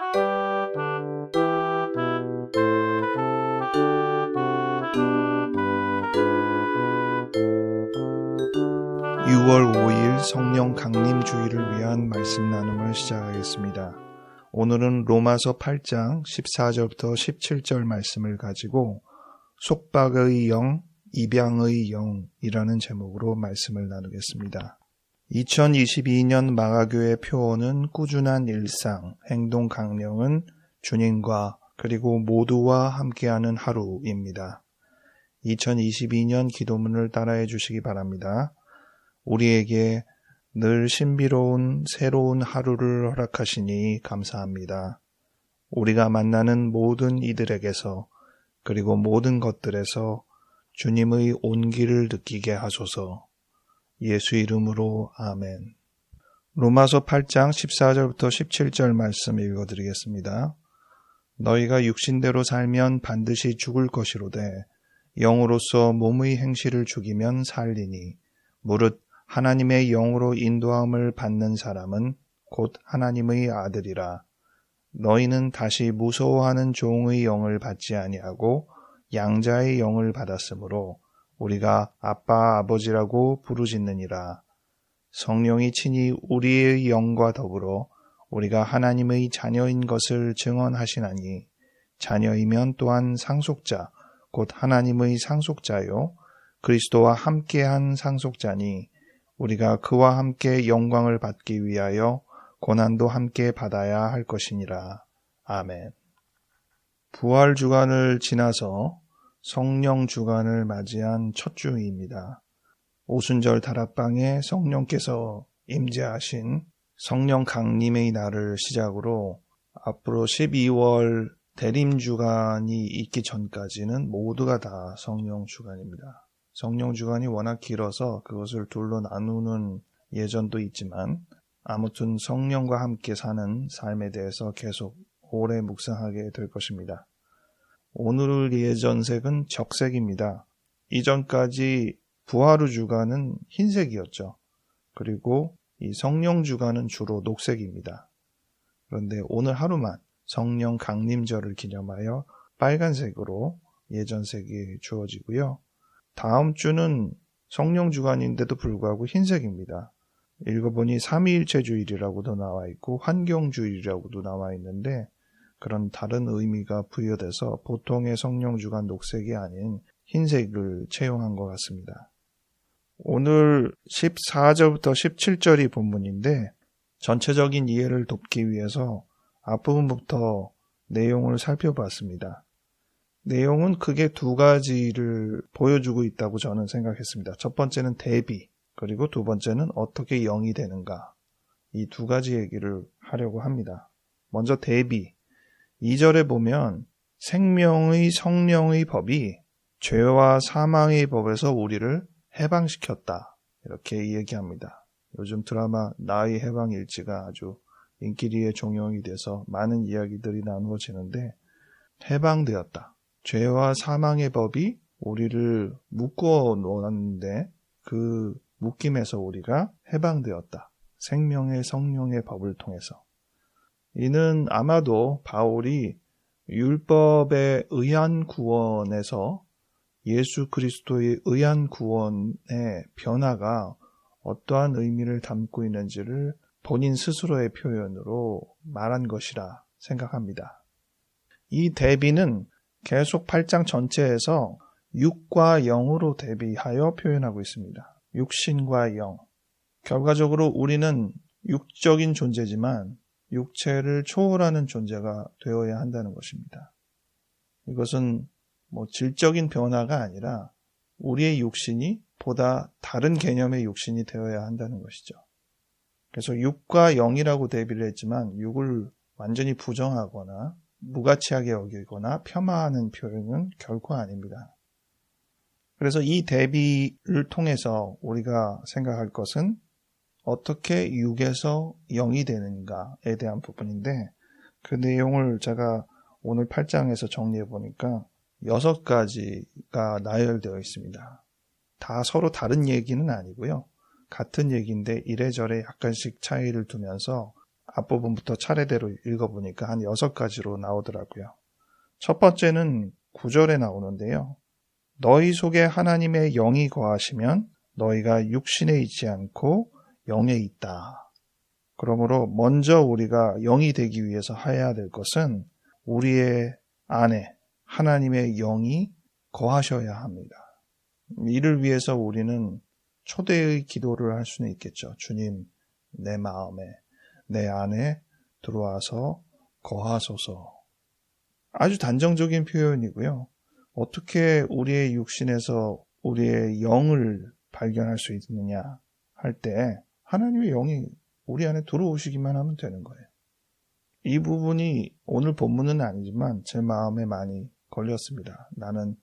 (6월 5일) 성령 강림 주일을 위한 말씀 나눔을 시작하겠습니다. 오늘은 로마서 8장 14절부터 17절 말씀을 가지고 속박의 영, 입양의 영이라는 제목으로 말씀을 나누겠습니다. 2022년 마가교회 표어는 꾸준한 일상, 행동 강령은 주님과 그리고 모두와 함께하는 하루입니다. 2022년 기도문을 따라해 주시기 바랍니다. 우리에게 늘 신비로운 새로운 하루를 허락하시니 감사합니다. 우리가 만나는 모든 이들에게서 그리고 모든 것들에서 주님의 온기를 느끼게 하소서. 예수 이름으로 아멘. 로마서 8장 14절부터 17절 말씀 읽어드리겠습니다. 너희가 육신대로 살면 반드시 죽을 것이로되 영으로서 몸의 행실을 죽이면 살리니 무릇 하나님의 영으로 인도함을 받는 사람은 곧 하나님의 아들이라. 너희는 다시 무서워하는 종의 영을 받지 아니하고 양자의 영을 받았으므로 우리가 아빠 아버지라고 부르짖느니라. 성령이 친히 우리의 영과 더불어 우리가 하나님의 자녀인 것을 증언하시나니 자녀이면 또한 상속자 곧 하나님의 상속자요 그리스도와 함께한 상속자니 우리가 그와 함께 영광을 받기 위하여 고난도 함께 받아야 할 것이니라. 아멘. 부활 주간을 지나서 성령 주간을 맞이한 첫 주입니다. 오순절 다락방에 성령께서 임재하신 성령 강림의 날을 시작으로 앞으로 12월 대림 주간이 있기 전까지는 모두가 다 성령 주간입니다. 성령 주간이 워낙 길어서 그것을 둘로 나누는 예전도 있지만 아무튼 성령과 함께 사는 삶에 대해서 계속 오래 묵상하게 될 것입니다. 오늘 예전색은 적색입니다. 이전까지 부활의 주간은 흰색이었죠. 그리고 이 성령 주간은 주로 녹색입니다. 그런데 오늘 하루만 성령 강림절을 기념하여 빨간색으로 예전색이 주어지고요. 다음 주는 성령 주간인데도 불구하고 흰색입니다. 읽어보니 삼위일체 주일이라고도 나와 있고 환경주일이라고도 나와 있는데 그런 다른 의미가 부여돼서 보통의 성령 주간 녹색이 아닌 흰색을 채용한 것 같습니다. 오늘 14절부터 17절이 본문인데 전체적인 이해를 돕기 위해서 앞부분부터 내용을 살펴봤습니다. 내용은 크게 두 가지를 보여주고 있다고 저는 생각했습니다. 첫 번째는 대비, 그리고 두 번째는 어떻게 영이 되는가. 이 두 가지 얘기를 하려고 합니다. 먼저 대비. 2절에 보면 생명의 성령의 법이 죄와 사망의 법에서 우리를 해방시켰다. 이렇게 얘기합니다. 요즘 드라마 나의 해방일지가 아주 인기리에 종영이 돼서 많은 이야기들이 나누어지는데 해방되었다. 죄와 사망의 법이 우리를 묶어 놓았는데 그 묶임에서 우리가 해방되었다. 생명의 성령의 법을 통해서. 이는 아마도 바울이 율법에 의한 구원에서 예수 그리스도의 의한 구원의 변화가 어떠한 의미를 담고 있는지를 본인 스스로의 표현으로 말한 것이라 생각합니다. 이 대비는 계속 8장 전체에서 육과 영으로 대비하여 표현하고 있습니다. 육신과 영. 결과적으로 우리는 육적인 존재지만 육체를 초월하는 존재가 되어야 한다는 것입니다. 이것은 질적인 변화가 아니라 우리의 육신이 보다 다른 개념의 육신이 되어야 한다는 것이죠. 그래서 육과 영이라고 대비를 했지만 육을 완전히 부정하거나 무가치하게 여기거나 폄하하는 표현은 결코 아닙니다. 그래서 이 대비를 통해서 우리가 생각할 것은 어떻게 육에서 영이 되는가에 대한 부분인데 그 내용을 제가 오늘 8장에서 정리해 보니까 6가지가 나열되어 있습니다. 다 서로 다른 얘기는 아니고요. 같은 얘기인데 이래저래 약간씩 차이를 두면서 앞부분부터 차례대로 읽어보니까 한 6가지로 나오더라고요. 첫 번째는 9절에 나오는데요. 너희 속에 하나님의 영이 거하시면 너희가 육신에 있지 않고 영에 있다. 그러므로 먼저 우리가 영이 되기 위해서 해야 될 것은 우리의 안에 하나님의 영이 거하셔야 합니다. 이를 위해서 우리는 초대의 기도를 할 수는 있겠죠. 주님, 내 마음에, 내 안에 들어와서 거하소서. 아주 단정적인 표현이고요. 어떻게 우리의 육신에서 우리의 영을 발견할 수 있느냐 할 때 하나님의 영이 우리 안에 들어오시기만 하면 되는 거예요. 이 부분이 오늘 본문은 아니지만 제 마음에 많이 걸렸습니다. 나는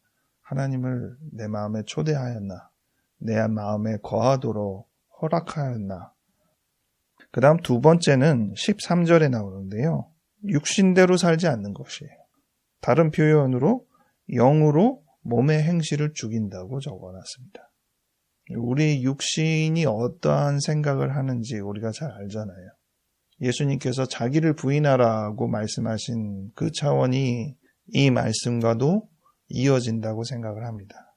하나님을 내 마음에 초대하였나? 내 마음에 거하도록 허락하였나? 그 다음 두 번째는 13절에 나오는데요. 육신대로 살지 않는 것이에요. 다른 표현으로 영으로 몸의 행실을 죽인다고 적어놨습니다. 우리 육신이 어떠한 생각을 하는지 우리가 잘 알잖아요. 예수님께서 자기를 부인하라고 말씀하신 그 차원이 이 말씀과도 이어진다고 생각을 합니다.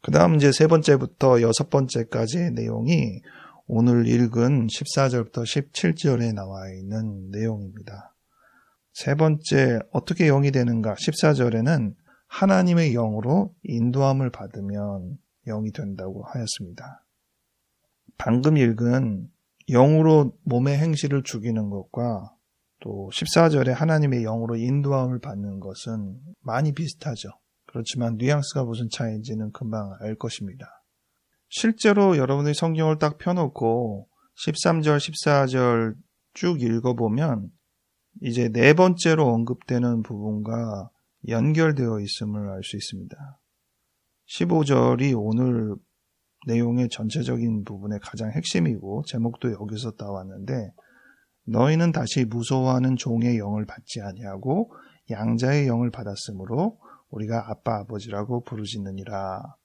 그 다음 이제 세 번째부터 6번째까지의 내용이 오늘 읽은 14절부터 17절에 나와 있는 내용입니다. 세 번째, 어떻게 영이 되는가? 14절에는 하나님의 영으로 인도함을 받으면 영이 된다고 하였습니다. 방금 읽은 영으로 몸의 행실을 죽이는 것과 또 14절에 하나님의 영으로 인도함을 받는 것은 많이 비슷하죠. 그렇지만 뉘앙스가 무슨 차이인지는 금방 알 것입니다. 실제로 여러분들이 성경을 딱 펴놓고 13절, 14절 쭉 읽어보면 이제 네 번째로 언급되는 부분과 연결되어 있음을 알 수 있습니다. 15절이 오늘 내용의 전체적인 부분의 가장 핵심이고 제목도 여기서 따왔는데 너희는 다시 무서워하는 종의 영을 받지 아니하고 양자의 영을 받았으므로 우리가 아빠 아버지라고 부르짖느니라.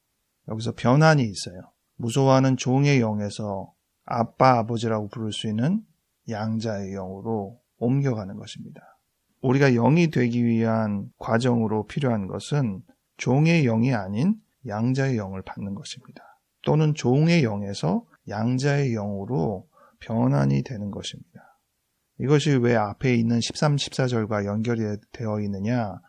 여기서 변환이 있어요. 무서워하는 종의 영에서 아빠 아버지라고 부를 수 있는 양자의 영으로 옮겨가는 것입니다. 우리가 영이 되기 위한 과정으로 필요한 것은 종의 영이 아닌 양자의 영을 받는 것입니다. 또는 종의 영에서 양자의 영으로 변환이 되는 것입니다. 이것이 왜 앞에 있는 13, 14절과 연결이 되어 있느냐?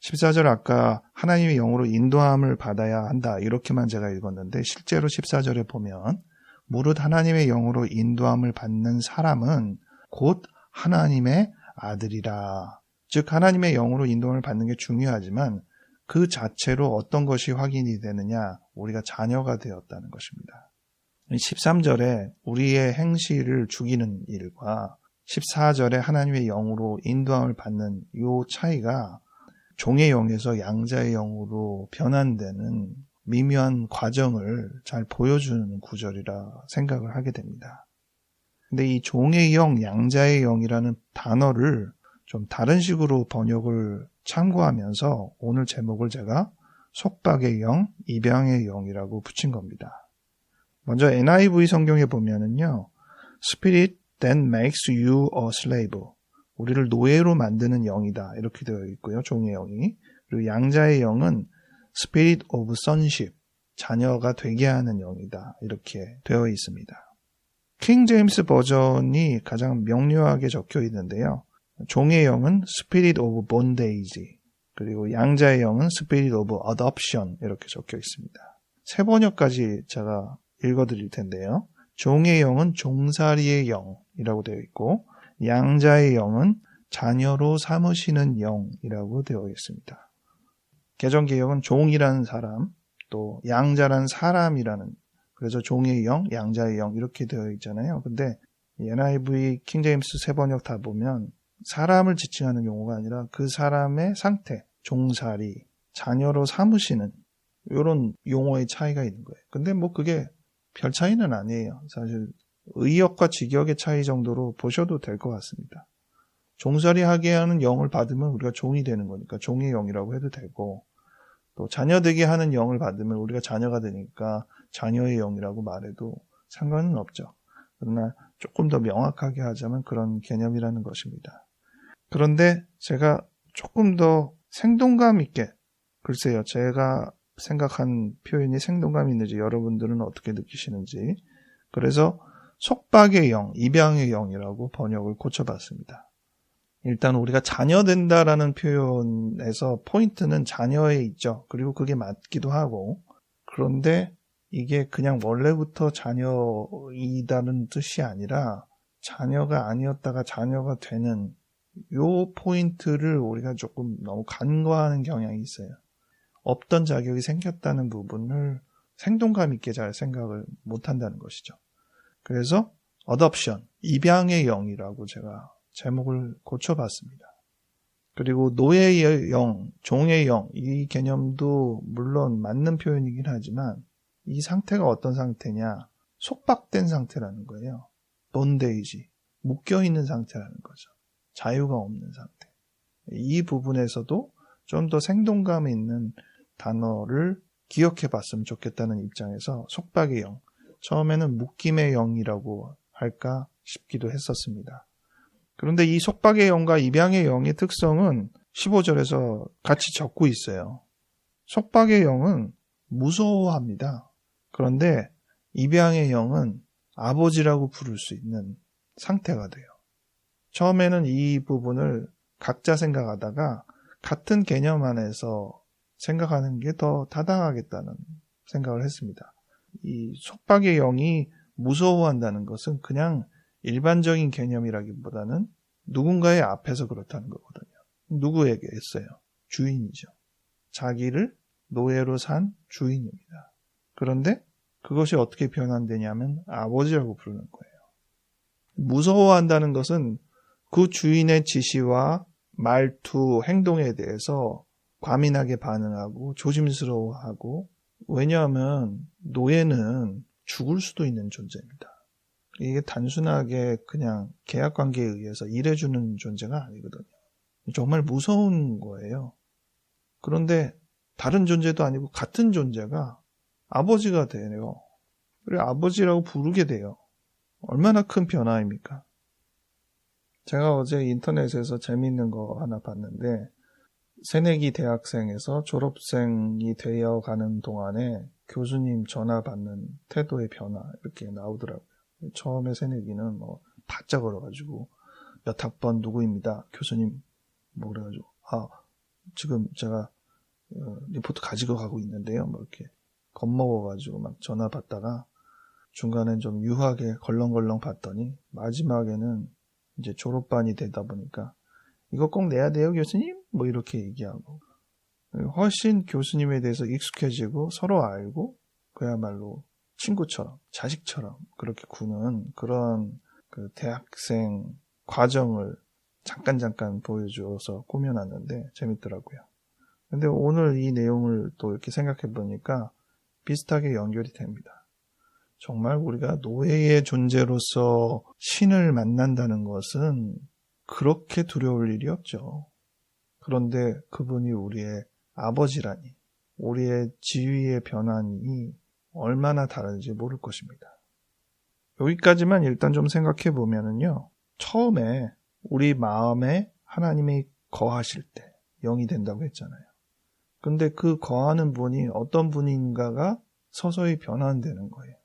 14절 아까 하나님의 영으로 인도함을 받아야 한다 이렇게만 제가 읽었는데 실제로 14절에 보면 무릇 하나님의 영으로 인도함을 받는 사람은 곧 하나님의 아들이라. 즉 하나님의 영으로 인도함을 받는 게 중요하지만 그 자체로 어떤 것이 확인이 되느냐? 우리가 자녀가 되었다는 것입니다. 13절에 우리의 행실을 죽이는 일과 14절에 하나님의 영으로 인도함을 받는 이 차이가 종의 영에서 양자의 영으로 변환되는 미묘한 과정을 잘 보여주는 구절이라 생각을 하게 됩니다. 근데 이 종의 영, 양자의 영이라는 단어를 좀 다른 식으로 번역을 참고하면서 오늘 제목을 제가 속박의 영, 입양의 영이라고 붙인 겁니다. 먼저 NIV 성경에 보면은요, Spirit that makes you a slave. 우리를 노예로 만드는 영이다. 이렇게 되어 있고요. 종의 영이. 그리고 양자의 영은 Spirit of Sonship. 자녀가 되게 하는 영이다. 이렇게 되어 있습니다. 킹 제임스 버전이 가장 명료하게 적혀 있는데요. 종의 영은 Spirit of Bondage. 그리고 양자의 영은 Spirit of Adoption. 이렇게 적혀 있습니다. 세 번역까지 제가 읽어드릴 텐데요. 종의 영은 종살이의 영이라고 되어 있고 양자의 영은 자녀로 삼으시는 영이라고 되어 있습니다. 개정개역은 종이라는 사람, 또 양자라는 사람이라는, 그래서 종의 영, 양자의 영 이렇게 되어 있잖아요. 근데 NIV, 킹제임스 세 번역 다 보면 사람을 지칭하는 용어가 아니라 그 사람의 상태, 종살이, 자녀로 삼으시는 이런 용어의 차이가 있는 거예요. 근데 뭐 그게 별 차이는 아니에요. 사실 의역과 직역의 차이 정도로 보셔도 될 것 같습니다. 종살이 하게 하는 영을 받으면 우리가 종이 되는 거니까 종의 영이라고 해도 되고, 또 자녀 되게 하는 영을 받으면 우리가 자녀가 되니까 자녀의 영이라고 말해도 상관은 없죠. 그러나 조금 더 명확하게 하자면 그런 개념이라는 것입니다. 그런데 제가 조금 더 생동감 있게, 글쎄요, 제가 생각한 표현이 생동감 있는지 여러분들은 어떻게 느끼시는지, 그래서 속박의 영, 입양의 영이라고 번역을 고쳐봤습니다. 일단 우리가 자녀된다라는 표현에서 포인트는 자녀에 있죠. 그리고 그게 맞기도 하고, 그런데 이게 그냥 원래부터 자녀이다는 뜻이 아니라 자녀가 아니었다가 자녀가 되는 요 포인트를 우리가 조금 너무 간과하는 경향이 있어요. 없던 자격이 생겼다는 부분을 생동감 있게 잘 생각을 못한다는 것이죠. 그래서 어덥션, 입양의 영이라고 제가 제목을 고쳐봤습니다. 그리고 노예의 영, 종의 영, 이 개념도 물론 맞는 표현이긴 하지만 이 상태가 어떤 상태냐? 속박된 상태라는 거예요. 본데이지, 묶여있는 상태라는 거죠. 자유가 없는 상태. 이 부분에서도 좀 더 생동감 있는 단어를 기억해 봤으면 좋겠다는 입장에서 속박의 영, 처음에는 묶임의 영이라고 할까 싶기도 했었습니다. 그런데 이 속박의 영과 입양의 영의 특성은 15절에서 같이 적고 있어요. 속박의 영은 무서워합니다. 그런데 입양의 영은 아버지라고 부를 수 있는 상태가 돼요. 처음에는 이 부분을 각자 생각하다가 같은 개념 안에서 생각하는 게 더 타당하겠다는 생각을 했습니다. 이 속박의 영이 무서워한다는 것은 그냥 일반적인 개념이라기보다는 누군가의 앞에서 그렇다는 거거든요. 누구에게 했어요? 주인이죠. 자기를 노예로 산 주인입니다. 그런데 그것이 어떻게 변환되냐면 아버지라고 부르는 거예요. 무서워한다는 것은 그 주인의 지시와 말투, 행동에 대해서 과민하게 반응하고 조심스러워하고, 왜냐하면 노예는 죽을 수도 있는 존재입니다. 이게 단순하게 그냥 계약관계에 의해서 일해주는 존재가 아니거든요. 정말 무서운 거예요. 그런데 다른 존재도 아니고 같은 존재가 아버지가 돼요. 그리고 아버지라고 부르게 돼요. 얼마나 큰 변화입니까? 제가 어제 인터넷에서 재미있는 거 하나 봤는데, 새내기 대학생에서 졸업생이 되어가는 동안에 교수님 전화 받는 태도의 변화 이렇게 나오더라고요. 처음에 새내기는 바짝 걸어가지고 몇 학번 누구입니다. 교수님 뭐 그래가지고 지금 제가 리포트 가지고 가고 있는데요. 뭐 이렇게 겁먹어가지고 막 전화 받다가 중간에 좀 유하게 걸렁걸렁 받더니 마지막에는 이제 졸업반이 되다 보니까 이거 꼭 내야 돼요, 교수님? 뭐 이렇게 얘기하고 훨씬 교수님에 대해서 익숙해지고 서로 알고 그야말로 친구처럼, 자식처럼 그렇게 구는 그런 그 대학생 과정을 잠깐 보여줘서 꾸며놨는데 재밌더라고요. 근데 오늘 이 내용을 또 이렇게 생각해 보니까 비슷하게 연결이 됩니다. 정말 우리가 노예의 존재로서 신을 만난다는 것은 그렇게 두려울 일이 없죠. 그런데 그분이 우리의 아버지라니, 우리의 지위의 변환이 얼마나 다른지 모를 것입니다. 여기까지만 일단 좀 생각해 보면은요, 처음에 우리 마음에 하나님이 거하실 때 영이 된다고 했잖아요. 근데 그 거하는 분이 어떤 분인가가 서서히 변환되는 거예요.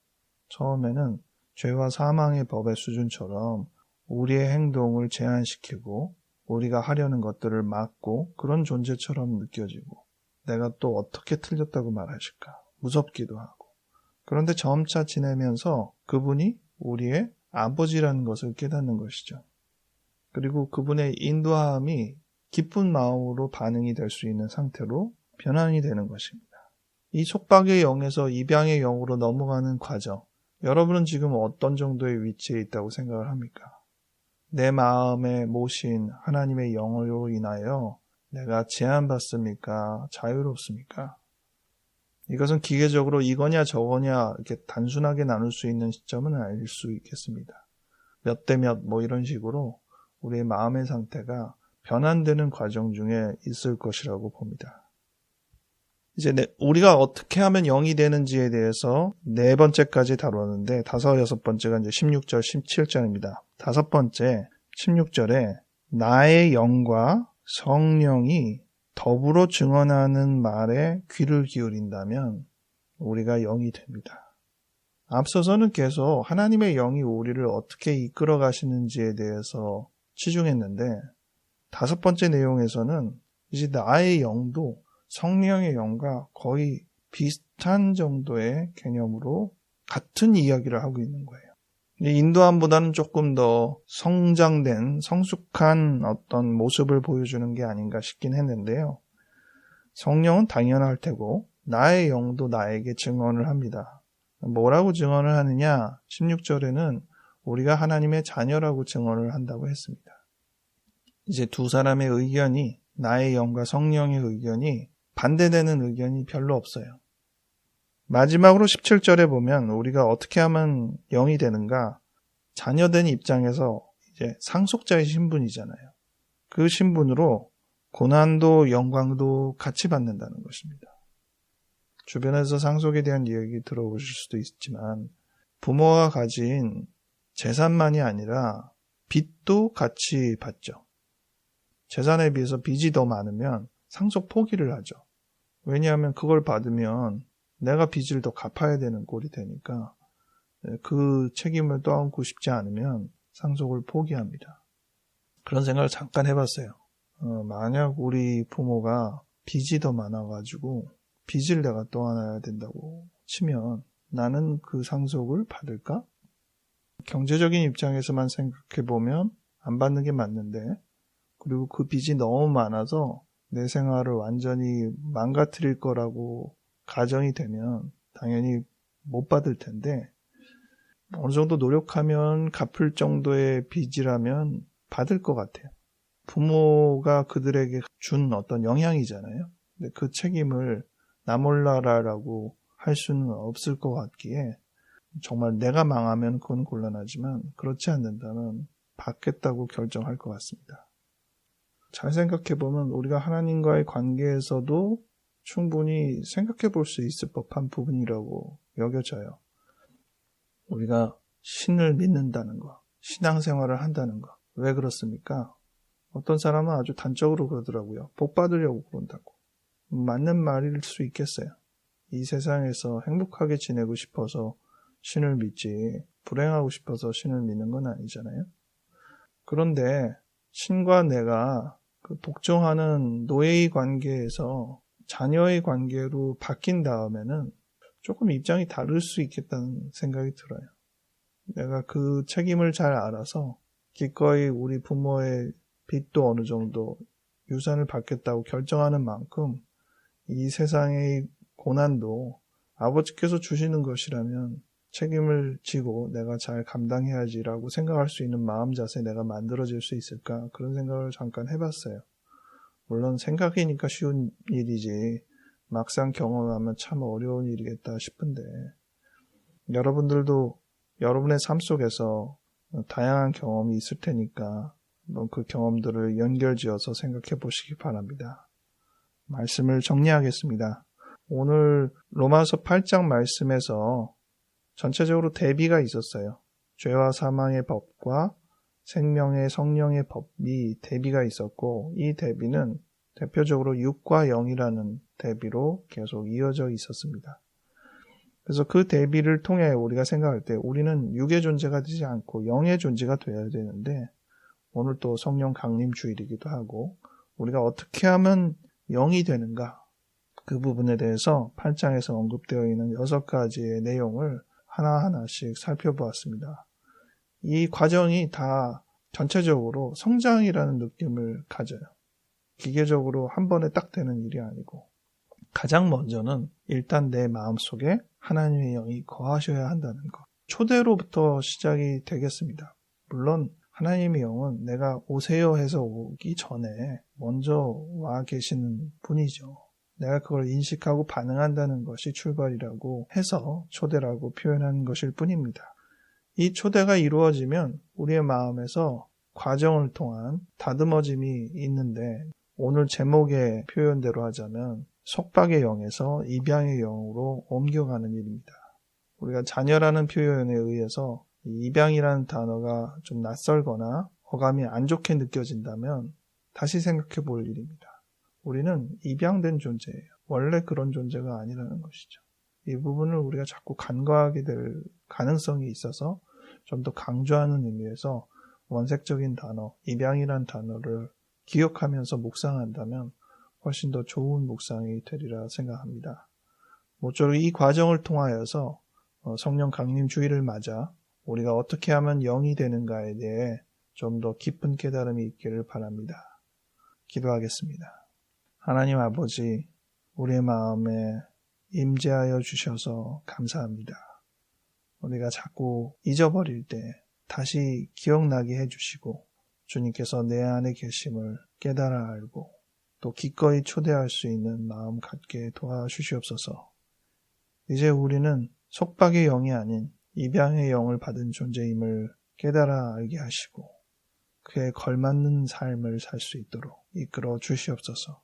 처음에는 죄와 사망의 법의 수준처럼 우리의 행동을 제한시키고 우리가 하려는 것들을 막고 그런 존재처럼 느껴지고, 내가 또 어떻게 틀렸다고 말하실까 무섭기도 하고, 그런데 점차 지내면서 그분이 우리의 아버지라는 것을 깨닫는 것이죠. 그리고 그분의 인도함이 기쁜 마음으로 반응이 될 수 있는 상태로 변환이 되는 것입니다. 이 속박의 영에서 입양의 영으로 넘어가는 과정, 여러분은 지금 어떤 정도의 위치에 있다고 생각을 합니까? 내 마음에 모신 하나님의 영으로 인하여 내가 제한받습니까? 자유롭습니까? 이것은 기계적으로 이거냐 저거냐 이렇게 단순하게 나눌 수 있는 시점은 아닐 수 있겠습니다. 몇 대 몇 뭐 이런 식으로 우리의 마음의 상태가 변환되는 과정 중에 있을 것이라고 봅니다. 이제 우리가 어떻게 하면 영이 되는지에 대해서 4번째까지 다뤘는데 5, 6번째가 이제 16절, 17절입니다. 5번째 16절에 나의 영과 성령이 더불어 증언하는 말에 귀를 기울인다면 우리가 영이 됩니다. 앞서서는 계속 하나님의 영이 우리를 어떻게 이끌어 가시는지에 대해서 치중했는데 5번째 내용에서는 이제 나의 영도 성령의 영과 거의 비슷한 정도의 개념으로 같은 이야기를 하고 있는 거예요. 인도함보다는 조금 더 성장된 성숙한 어떤 모습을 보여주는 게 아닌가 싶긴 했는데요. 성령은 당연할 테고 나의 영도 나에게 증언을 합니다. 뭐라고 증언을 하느냐? 16절에는 우리가 하나님의 자녀라고 증언을 한다고 했습니다. 이제 두 사람의 의견이, 나의 영과 성령의 의견이 반대되는 의견이 별로 없어요. 마지막으로 17절에 보면 우리가 어떻게 하면 영이 되는가? 자녀된 입장에서 이제 상속자의 신분이잖아요. 그 신분으로 고난도 영광도 같이 받는다는 것입니다. 주변에서 상속에 대한 이야기 들어보실 수도 있지만 부모가 가진 재산만이 아니라 빚도 같이 받죠. 재산에 비해서 빚이 더 많으면 상속 포기를 하죠. 왜냐하면 그걸 받으면 내가 빚을 더 갚아야 되는 꼴이 되니까 그 책임을 떠안고 싶지 않으면 상속을 포기합니다. 그런 생각을 잠깐 해봤어요. 만약 우리 부모가 빚이 더 많아가지고 빚을 내가 떠안아야 된다고 치면 나는 그 상속을 받을까? 경제적인 입장에서만 생각해보면 안 받는 게 맞는데, 그리고 그 빚이 너무 많아서 내 생활을 완전히 망가뜨릴 거라고 가정이 되면 당연히 못 받을 텐데, 어느 정도 노력하면 갚을 정도의 빚이라면 받을 것 같아요. 부모가 그들에게 준 어떤 영향이잖아요. 근데 그 책임을 나 몰라라라고 할 수는 없을 것 같기에 정말 내가 망하면 그건 곤란하지만 그렇지 않는다면 받겠다고 결정할 것 같습니다. 잘 생각해보면 우리가 하나님과의 관계에서도 충분히 생각해 볼 수 있을 법한 부분이라고 여겨져요. 우리가 신을 믿는다는 것, 신앙생활을 한다는 것. 왜 그렇습니까? 어떤 사람은 아주 단적으로 그러더라고요. 복 받으려고 그런다고. 맞는 말일 수 있겠어요. 이 세상에서 행복하게 지내고 싶어서 신을 믿지 불행하고 싶어서 신을 믿는 건 아니잖아요. 그런데 신과 내가 그 복종하는 노예의 관계에서 자녀의 관계로 바뀐 다음에는 조금 입장이 다를 수 있겠다는 생각이 들어요. 내가 그 책임을 잘 알아서 기꺼이 우리 부모의 빚도 어느 정도 유산을 받겠다고 결정하는 만큼 이 세상의 고난도 아버지께서 주시는 것이라면 책임을 지고 내가 잘 감당해야지라고 생각할 수 있는 마음 자세 내가 만들어질 수 있을까? 그런 생각을 잠깐 해봤어요. 물론 생각이니까 쉬운 일이지 막상 경험하면 참 어려운 일이겠다 싶은데, 여러분들도 여러분의 삶 속에서 다양한 경험이 있을 테니까 그 경험들을 연결지어서 생각해 보시기 바랍니다. 말씀을 정리하겠습니다. 오늘 로마서 8장 말씀에서 전체적으로 대비가 있었어요. 죄와 사망의 법과 생명의 성령의 법이 대비가 있었고, 이 대비는 대표적으로 육과 영이라는 대비로 계속 이어져 있었습니다. 그래서 그 대비를 통해 우리가 생각할 때 우리는 육의 존재가 되지 않고 영의 존재가 되어야 되는데, 오늘 또 성령 강림 주일이기도 하고 우리가 어떻게 하면 영이 되는가, 그 부분에 대해서 8장에서 언급되어 있는 6가지의 내용을 하나하나씩 살펴보았습니다. 이 과정이 다 전체적으로 성장이라는 느낌을 가져요. 기계적으로 한 번에 딱 되는 일이 아니고, 가장 먼저는 일단 내 마음속에 하나님의 영이 거하셔야 한다는 것. 초대로부터 시작이 되겠습니다. 물론 하나님의 영은 내가 오세요 해서 오기 전에 먼저 와 계시는 분이죠. 내가 그걸 인식하고 반응한다는 것이 출발이라고 해서 초대라고 표현한 것일 뿐입니다. 이 초대가 이루어지면 우리의 마음에서 과정을 통한 다듬어짐이 있는데, 오늘 제목의 표현대로 하자면 속박의 영에서 입양의 영으로 옮겨가는 일입니다. 우리가 자녀라는 표현에 의해서 입양이라는 단어가 좀 낯설거나 어감이 안 좋게 느껴진다면 다시 생각해 볼 일입니다. 우리는 입양된 존재예요. 원래 그런 존재가 아니라는 것이죠. 이 부분을 우리가 자꾸 간과하게 될 가능성이 있어서 좀 더 강조하는 의미에서 원색적인 단어, 입양이란 단어를 기억하면서 묵상한다면 훨씬 더 좋은 묵상이 되리라 생각합니다. 모쪼록 이 과정을 통하여서 성령 강림 주일을 맞아 우리가 어떻게 하면 영이 되는가에 대해 좀 더 깊은 깨달음이 있기를 바랍니다. 기도하겠습니다. 하나님 아버지, 우리의 마음에 임재하여 주셔서 감사합니다. 우리가 자꾸 잊어버릴 때 다시 기억나게 해주시고 주님께서 내 안에 계심을 깨달아 알고 또 기꺼이 초대할 수 있는 마음 갖게 도와주시옵소서. 이제 우리는 속박의 영이 아닌 입양의 영을 받은 존재임을 깨달아 알게 하시고 그에 걸맞는 삶을 살 수 있도록 이끌어 주시옵소서.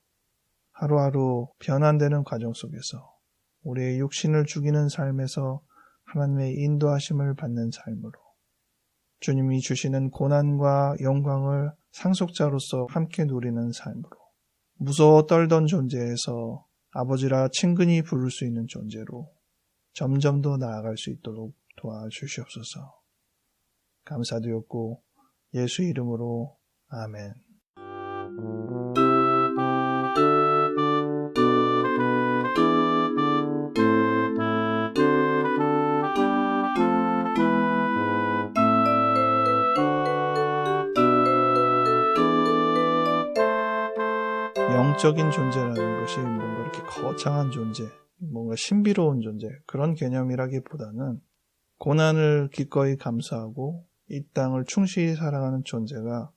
하루하루 변환되는 과정 속에서 우리의 육신을 죽이는 삶에서 하나님의 인도하심을 받는 삶으로 주님이 주시는 고난과 영광을 상속자로서 함께 누리는 삶으로 무서워 떨던 존재에서 아버지라 친근히 부를 수 있는 존재로 점점 더 나아갈 수 있도록 도와주시옵소서. 감사드렸고 예수 이름으로 아멘. 영적인 존재라는 것이 뭔가 이렇게 거창한 존재, 뭔가 신비로운 존재, 그런 개념이라기보다는 고난을 기꺼이 감수하고 이 땅을 충실히 살아가는 존재가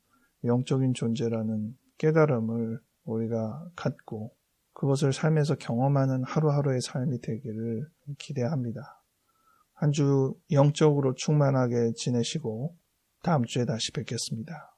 영적인 존재라는 깨달음을 우리가 갖고 그것을 삶에서 경험하는 하루하루의 삶이 되기를 기대합니다. 한 주 영적으로 충만하게 지내시고 다음 주에 다시 뵙겠습니다.